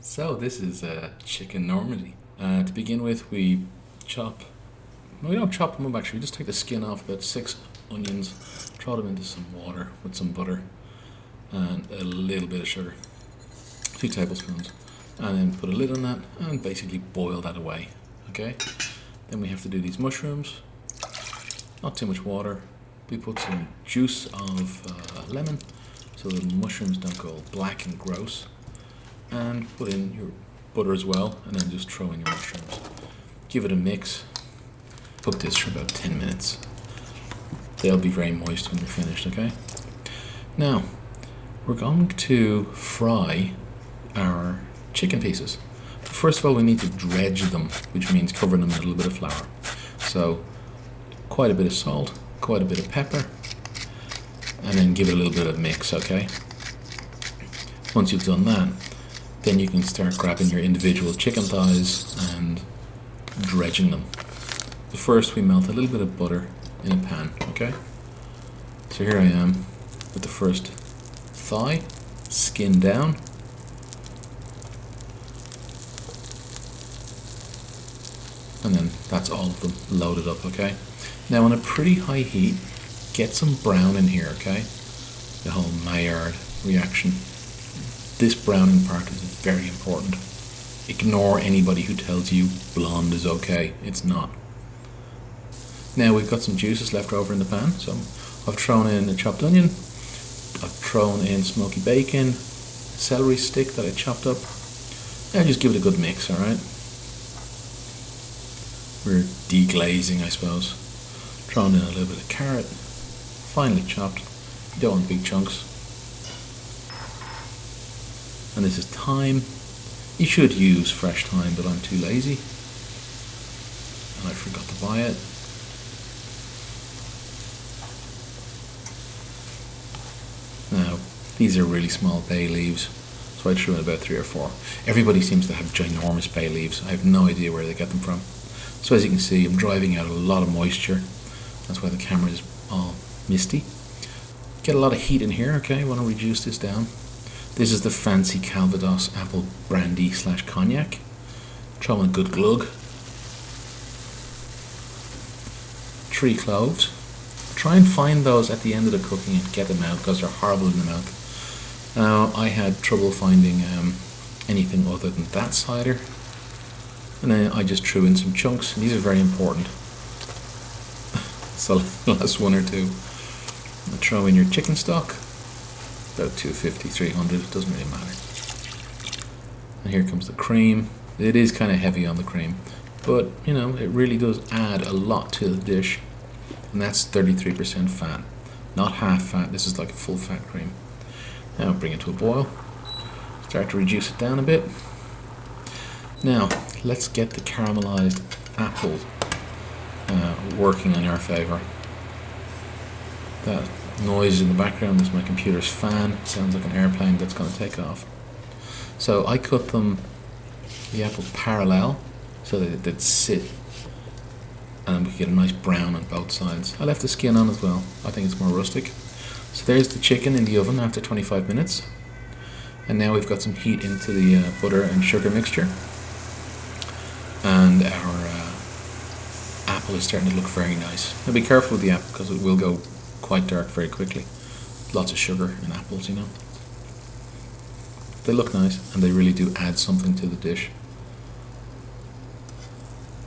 So this is chicken Normandy. To begin with, we don't chop them up actually, we just take the skin off about 6 onions, throw them into some water with some butter and a little bit of sugar, 2 tablespoons, and then put a lid on that and basically boil that away, okay? Then we have to do these mushrooms, not too much water. We put some juice of lemon so the mushrooms don't go black and gross, and put in your butter as well, and then just throw in your mushrooms. Give it a mix. Cook this for about 10 minutes. They'll be very moist when you're finished, okay? Now, we're going to fry our chicken pieces. First of all, we need to dredge them, which means covering them in a little bit of flour. So, quite a bit of salt, quite a bit of pepper, and then give it a little bit of mix, okay? Once you've done that, then you can start grabbing your individual chicken thighs and dredging them. But first we melt a little bit of butter in a pan, okay? So here I am with the first thigh, skin down. And then that's all of them loaded up, okay? Now on a pretty high heat, get some brown in here, okay? The whole Maillard reaction. This browning part is very important. Ignore anybody who tells you blonde is okay. It's not. Now we've got some juices left over in the pan, so I've thrown in a chopped onion, I've thrown in smoky bacon, celery stick that I chopped up. Now just give it a good mix, alright? We're deglazing, I suppose. Thrown in a little bit of carrot, finely chopped. You don't want big chunks. And this is thyme. You should use fresh thyme, but I'm too lazy and I forgot to buy it. Now, these are really small bay leaves, so I threw in about 3 or 4. Everybody seems to have ginormous bay leaves. I have no idea where they get them from. So as you can see, I'm driving out a lot of moisture. That's why the camera is all misty. Get a lot of heat in here, okay? I want to reduce this down. This is the fancy Calvados apple brandy / cognac. Throw in a good glug. 3 cloves. Try and find those at the end of the cooking and get them out because they're horrible in the mouth. Now, I had trouble finding anything other than that cider. And then I just threw in some chunks. These are very important. So last 1 or 2. I'll throw in your chicken stock. About 250, 300, it doesn't really matter. And here comes the cream. It is kind of heavy on the cream, but you know, it really does add a lot to the dish. And that's 33% fat, not half fat. This is like a full fat cream. Now bring it to a boil. Start to reduce it down a bit. Now, let's get the caramelized apple working in our favor. That noise in the background is my computer's fan. It sounds like an airplane that's going to take off. So I cut them, the apple parallel, so that they'd sit and we get a nice brown on both sides. I left the skin on as well. I think it's more rustic. So there's the chicken in the oven after 25 minutes. And now we've got some heat into the butter and sugar mixture. And our apple is starting to look very nice. Now be careful with the apple because it will go quite dark very quickly. Lots of sugar in apples, you know. They look nice and they really do add something to the dish.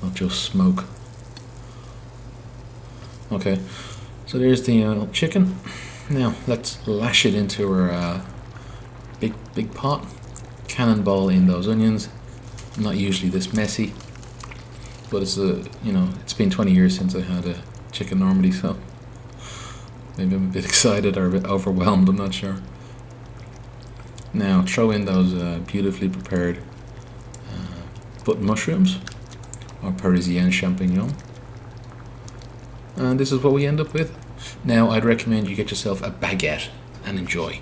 Not just smoke. Okay, so there's the chicken. Now let's lash it into our big pot. Cannonball in those onions. Not usually this messy, but it's it's been 20 years since I had a chicken Normandy, so maybe I'm a bit excited or a bit overwhelmed, I'm not sure. Now throw in those beautifully prepared button mushrooms or Parisienne champignon. And this is what we end up with. Now I'd recommend you get yourself a baguette and enjoy.